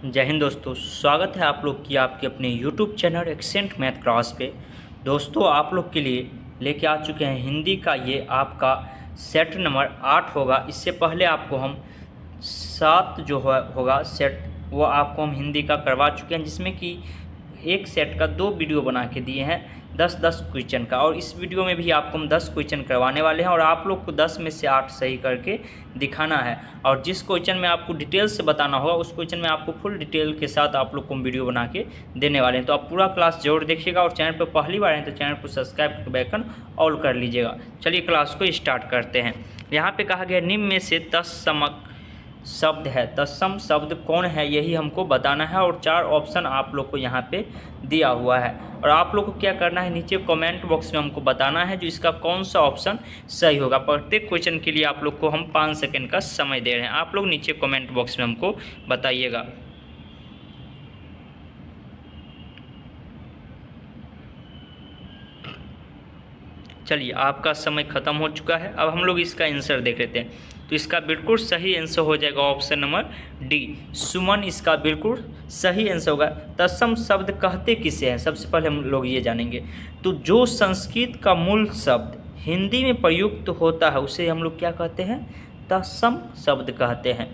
जय हिंद दोस्तों, स्वागत है आप लोग की आपके अपने YouTube channel accent math class पे। दोस्तों आप लोग के लिए लेके आ चुके हैं हिंदी का ये आपका सेट नंबर 8 होगा। इससे पहले आपको हम 7 जो होगा सेट वो आपको हम हिंदी का करवा चुके हैं, जिसमें कि एक सेट का 2 वीडियो बना के दिए हैं 10-10 क्वेश्चन का। और इस वीडियो में भी आपको हम 10 क्वेश्चन करवाने वाले हैं और आप लोग को 10 में से 8 सही करके दिखाना है। और जिस क्वेश्चन में आपको डिटेल से बताना होगा उस क्वेश्चन में आपको फुल डिटेल के साथ आप लोग को हम वीडियो बना के देने वाले हैं। तो आप पूरा क्लास जरूर देखिएगा और चैनल पर पहली बार हैं तो चैनल को सब्सक्राइब करके बेल आइकन ऑल कर लीजिएगा। चलिए क्लास को स्टार्ट करते हैं। यहाँ पे कहा गया निम्न में से तत्समक शब्द है, तत्सम शब्द कौन है यही हमको बताना है। और 4 ऑप्शन आप लोग को यहाँ पे दिया हुआ है और आप लोग को क्या करना है, नीचे कमेंट बॉक्स में हमको बताना है जो इसका कौन सा ऑप्शन सही होगा। प्रत्येक क्वेश्चन के लिए आप लोग को हम 5 सेकंड का समय दे रहे हैं, आप लोग नीचे कमेंट बॉक्स में हमको बताइएगा। चलिए आपका समय ख़त्म हो चुका है। अब हम लोग इसका आंसर देख लेते हैं। तो इसका बिल्कुल सही आंसर हो जाएगा ऑप्शन नंबर डी, सुमन। इसका बिल्कुल सही आंसर होगा। तत्सम शब्द कहते किसे हैं, सबसे पहले हम लोग ये जानेंगे। तो जो संस्कृत का मूल शब्द हिंदी में प्रयुक्त होता है उसे हम लोग क्या कहते हैं, तत्सम शब्द कहते हैं।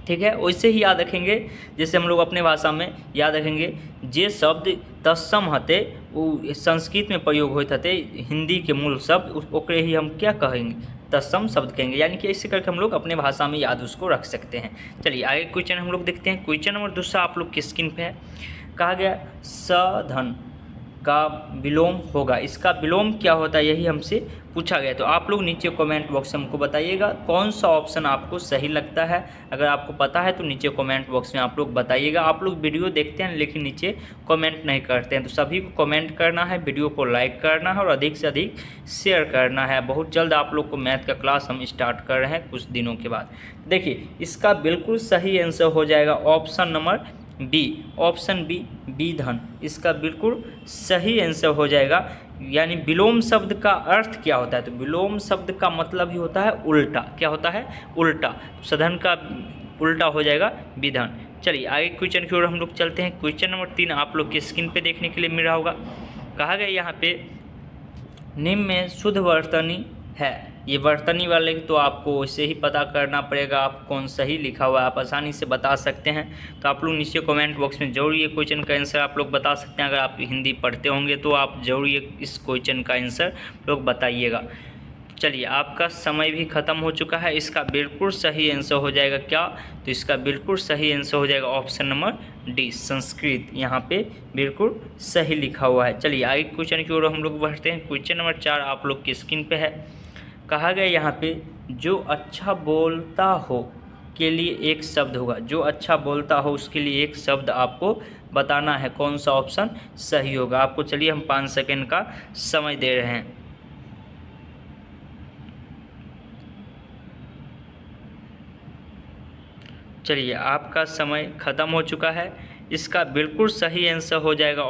ठीक है, वैसे ही याद रखेंगे जैसे हम लोग अपने भाषा में याद रखेंगे जे शब्द तत्सम हते वो संस्कृत में प्रयोग होते हते हिंदी के मूल शब्द ओकरे ही हम क्या कहेंगे, तत्सम शब्द कहेंगे। यानी कि ऐसे करके हम लोग अपने भाषा में याद उसको रख सकते हैं। चलिए आगे क्वेश्चन हम लोग देखते हैं। क्वेश्चन नंबर 2 आप लोग की स्क्रीन पे है। कहा गया सधन का विलोम होगा, इसका विलोम क्या होता है यही हमसे पूछा गया। तो आप लोग नीचे कमेंट बॉक्स में हमको बताइएगा कौन सा ऑप्शन आपको सही लगता है। अगर आपको पता है तो नीचे कमेंट बॉक्स में आप लोग बताइएगा। आप लोग वीडियो देखते हैं लेकिन नीचे कमेंट नहीं करते हैं, तो सभी को कमेंट करना है, वीडियो को लाइक करना है और अधिक से अधिक शेयर करना है। बहुत जल्द आप लोग को मैथ का क्लास हम स्टार्ट कर रहे हैं कुछ दिनों के बाद। देखिए इसका बिल्कुल सही आंसर हो जाएगा option number B, option B विधन। इसका बिल्कुल सही आंसर हो जाएगा। यानी विलोम शब्द का अर्थ क्या होता है, तो विलोम शब्द का मतलब ही होता है उल्टा। क्या होता है, उल्टा। सधन का उल्टा हो जाएगा विधन। चलिए आगे क्वेश्चन की ओर हम लोग चलते हैं। क्वेश्चन नंबर 3 आप लोग की स्क्रीन पे देखने के लिए मिल रहा होगा। कहा गया यहाँ पे निम्न में शुद्ध वर्तनी है। ये वर्तनी वाले तो आपको वैसे ही पता करना पड़ेगा आप कौन सही लिखा हुआ है, आप आसानी से बता सकते हैं। तो आप लोग नीचे कमेंट बॉक्स में जरूर ये क्वेश्चन का आंसर आप लोग बता सकते हैं। अगर आप हिंदी पढ़ते होंगे तो आप जरूर ये इस क्वेश्चन का आंसर लोग बताइएगा। चलिए आपका समय भी ख़त्म हो चुका है। इसका बिल्कुल सही आंसर हो जाएगा क्या, तो इसका बिल्कुल सही आंसर हो जाएगा ऑप्शन नंबर डी, संस्कृत। यहाँ पे बिल्कुल सही लिखा हुआ है। चलिए आगे क्वेश्चन की ओर हम लोग बढ़ते हैं। क्वेश्चन नंबर 4 आप लोग की स्क्रीन पे है। कहा गया यहाँ पे जो अच्छा बोलता हो के लिए एक शब्द होगा, जो अच्छा बोलता हो उसके लिए एक शब्द आपको बताना है, कौन सा ऑप्शन सही होगा। आपको चलिए हम 5 सेकंड का समय दे रहे हैं। चलिए आपका समय ख़त्म हो चुका है। इसका बिल्कुल सही आंसर हो जाएगा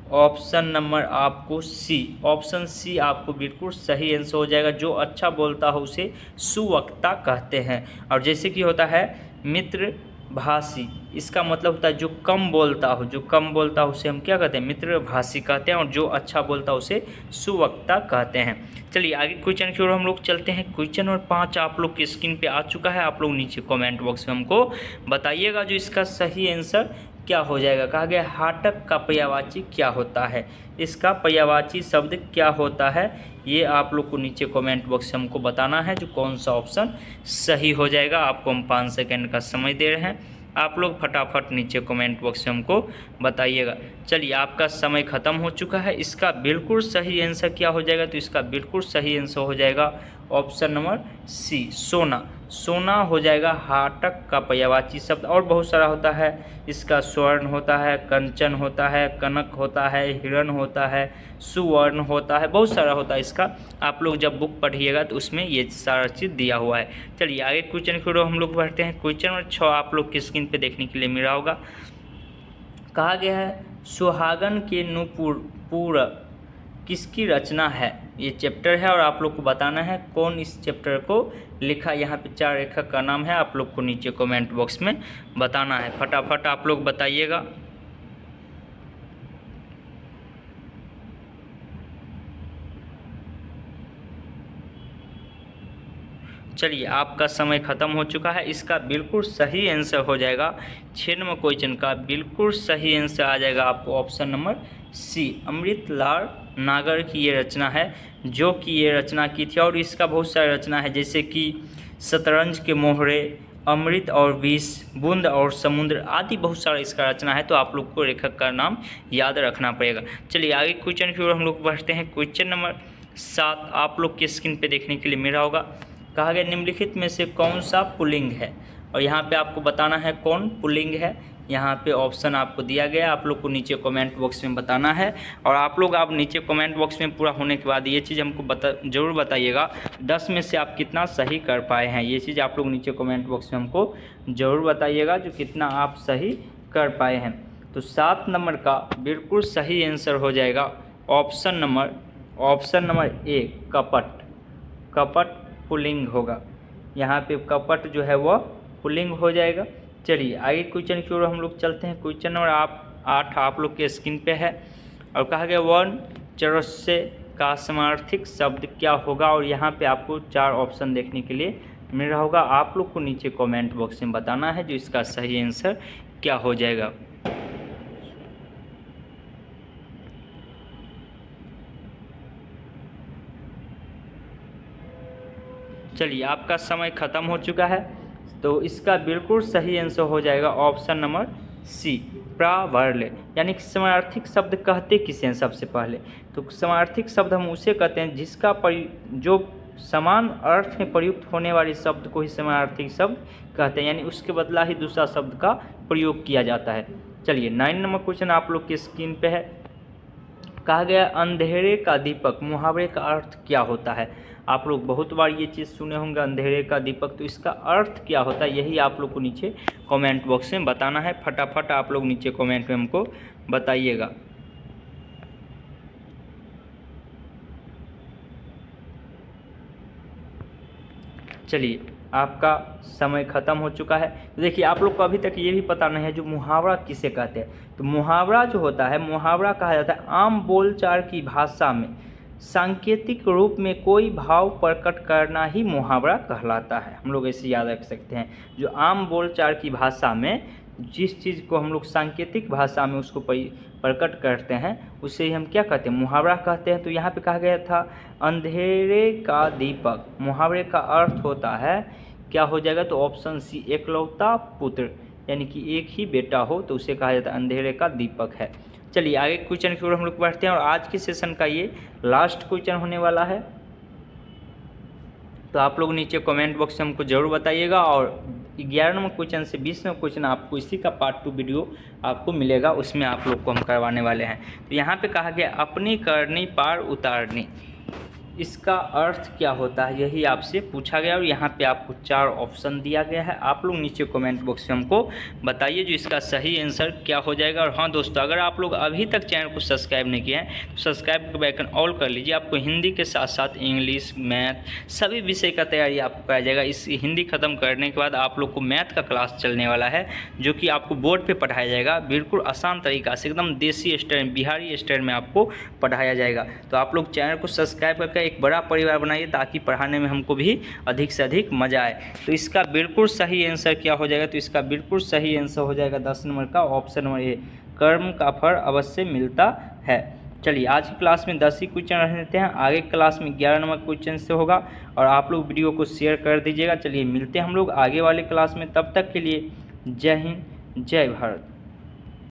ऑप्शन नंबर आपको सी, ऑप्शन सी आपको बिल्कुल सही आंसर हो जाएगा। जो अच्छा बोलता हो उसे सुवक्ता कहते हैं। और जैसे कि होता है मित्र भाषी, इसका मतलब होता है जो कम बोलता हो, जो कम बोलता हो उसे हम क्या कहते हैं, मित्र भाषी कहते हैं। और जो अच्छा बोलता हो उसे सुवक्ता कहते हैं। चलिए आगे क्वेश्चन की ओर हम लोग चलते हैं। क्वेश्चन नंबर 5 आप लोग की स्क्रीन पे आ चुका है। आप लोग नीचे कमेंट बॉक्स में हमको बताइएगा जो इसका सही आंसर क्या हो जाएगा। कहा गया हाटक का पर्यायवाची क्या होता है, इसका पर्यायवाची शब्द क्या होता है, ये आप लोग को नीचे कमेंट बॉक्स से हमको बताना है जो कौन सा ऑप्शन सही हो जाएगा। आपको हम 5 सेकंड का समय दे रहे हैं, आप लोग फटाफट नीचे कमेंट बॉक्स से हमको बताइएगा। चलिए आपका समय ख़त्म हो चुका है। इसका बिल्कुल सही आंसर क्या हो जाएगा, तो इसका बिल्कुल सही आंसर हो जाएगा ऑप्शन नंबर सी, सोना। सोना हो जाएगा हाटक का पर्यायवाची शब्द। और बहुत सारा होता है, इसका स्वर्ण होता है, कंचन होता है, कनक होता है, हिरण होता है, सुवर्ण होता है, बहुत सारा होता है इसका। आप लोग जब बुक पढ़िएगा तो उसमें ये सारा चीज़ दिया हुआ है। चलिए आगे क्वेश्चन की ओर हम लोग बढ़ते हैं। क्वेश्चन नंबर 6 आप लोग की स्क्रीन पे देखने के लिए मिला होगा। कहा गया है सुहागन के नुपुर किसकी रचना है। ये चैप्टर है और आप लोग को बताना है कौन इस चैप्टर को लिखा। यहाँ पे 4 लेखक का नाम है, आप लोग को नीचे कमेंट बॉक्स में बताना है। फटाफट आप लोग बताइएगा। चलिए आपका समय ख़त्म हो चुका है। इसका बिल्कुल सही आंसर हो जाएगा 6 नंबर क्वेश्चन का बिल्कुल सही आंसर आ जाएगा आपको ऑप्शन नंबर सी। अमृतलाल नागर की ये रचना है, जो कि ये रचना की थी। और इसका बहुत सारा रचना है, जैसे कि शतरंज के मोहरे, अमृत और विष, बूंद और समुद्र आदि बहुत सारा इसका रचना है। तो आप लोग को लेखक का नाम याद रखना पड़ेगा। चलिए आगे क्वेश्चन की ओर हम लोग बढ़ते हैं। क्वेश्चन नंबर 7 आप लोग के स्क्रीन पे देखने के लिए मिला होगा। कहा गया निम्नलिखित में से कौन सा पुल्लिंग है, और यहाँ पे आपको बताना है कौन पुल्लिंग है। यहाँ पे ऑप्शन आपको दिया गया, आप लोग को नीचे कमेंट बॉक्स में बताना है। और आप लोग नीचे कमेंट बॉक्स में पूरा होने के बाद ये चीज़ हमको ज़रूर बताइएगा 10 में से आप कितना सही कर पाए हैं। ये चीज़ आप लोग नीचे कमेंट बॉक्स में हमको ज़रूर बताइएगा जो कितना आप सही कर पाए हैं। तो 7 नंबर का बिल्कुल सही आंसर हो जाएगा ऑप्शन नंबर ए, कपट। कपट पुल्लिंग होगा। यहाँ पे कपट जो है वह पुल्लिंग हो जाएगा। चलिए आगे क्वेश्चन की ओर हम लोग चलते हैं। क्वेश्चन नंबर 8 आप लोग के स्क्रीन पे है और कहा गया वन चौरस्से का समानार्थी शब्द क्या होगा। और यहाँ पे आपको 4 ऑप्शन देखने के लिए मिल रहा होगा। आप लोग को नीचे कमेंट बॉक्स में बताना है जो इसका सही आंसर क्या हो जाएगा। चलिए आपका समय ख़त्म हो चुका है। तो इसका बिल्कुल सही आंसर हो जाएगा ऑप्शन नंबर सी, प्रावर्ल्य। यानी कि समानार्थी शब्द कहते किसे हैं सबसे पहले। तो समानार्थी शब्द हम उसे कहते हैं जिसका जो समान अर्थ में प्रयुक्त होने वाले शब्द को ही समानार्थी शब्द कहते हैं, यानी उसके बदला ही दूसरा शब्द का प्रयोग किया जाता है। चलिए 9 नंबर क्वेश्चन आप लोग की स्क्रीन पे है। कहा गया अंधेरे का दीपक मुहावरे का अर्थ क्या होता है। आप लोग बहुत बार ये चीज़ सुने होंगे अंधेरे का दीपक, तो इसका अर्थ क्या होता है यही आप लोग को नीचे कमेंट बॉक्स में बताना है। फटाफट आप लोग नीचे कमेंट में हमको बताइएगा। चलिए आपका समय ख़त्म हो चुका है। तो देखिए आप लोग को अभी तक ये भी पता नहीं है जो मुहावरा किसे कहते हैं। तो मुहावरा जो होता है, मुहावरा कहा जाता है आम बोलचाल की भाषा में सांकेतिक रूप में कोई भाव प्रकट करना ही मुहावरा कहलाता है। हम लोग ऐसे याद रख सकते हैं, जो आम बोलचाल की भाषा में जिस चीज़ को हम लोग सांकेतिक भाषा में उसको प्रकट करते हैं उसे हम क्या कहते हैं, मुहावरा कहते हैं। तो यहाँ पे कहा गया था अंधेरे का दीपक, मुहावरे का अर्थ होता है क्या हो जाएगा, तो ऑप्शन सी, एकलौता पुत्र, यानी कि एक ही बेटा हो तो उसे कहा जाता है अंधेरे का दीपक है। चलिए आगे क्वेश्चन की ओर हम लोग बढ़ते हैं और आज के सेशन का ये लास्ट क्वेश्चन होने वाला है। तो आप लोग नीचे कमेंट बॉक्स में हमको ज़रूर बताइएगा। और 11 नंबर क्वेश्चन से 20 नंबर क्वेश्चन आपको इसी का पार्ट 2 वीडियो आपको मिलेगा, उसमें आप लोग को हम करवाने वाले हैं। तो यहाँ पे कहा गया अपनी करनी पार उतारनी, इसका अर्थ क्या होता है यही आपसे पूछा गया। और यहाँ पे आपको 4 ऑप्शन दिया गया है। आप लोग नीचे कमेंट बॉक्स में हमको बताइए जो इसका सही आंसर क्या हो जाएगा। और हाँ दोस्तों, अगर आप लोग अभी तक चैनल को सब्सक्राइब नहीं किए हैं तो सब्सक्राइब के आइकन ऑल कर लीजिए। आपको हिंदी के साथ साथ इंग्लिश, मैथ सभी विषय का तैयारी आपको कराया जाएगा। इस हिंदी ख़त्म करने के बाद आप लोग को मैथ का क्लास चलने वाला है जो कि आपको बोर्ड पर पढ़ाया जाएगा, बिल्कुल आसान तरीका से, एकदम देसी स्टाइल, बिहारी स्टाइल में आपको पढ़ाया जाएगा। तो आप लोग चैनल को सब्सक्राइब करके एक बड़ा परिवार बनाइए ताकि पढ़ाने में हमको भी अधिक से अधिक मजा आए। तो इसका बिल्कुल सही आंसर क्या हो जाएगा, तो इसका बिल्कुल सही आंसर हो जाएगा 10 नंबर का ऑप्शन नंबर ए, कर्म का फल अवश्य मिलता है। चलिए आज की क्लास में 10 ही क्वेश्चन रह देते हैं, आगे क्लास में 11 नंबर क्वेश्चन से होगा। और आप लोग वीडियो को शेयर कर दीजिएगा। चलिए मिलते हैं हम लोग आगे वाले क्लास में, तब तक के लिए जय हिंद, जय भारत।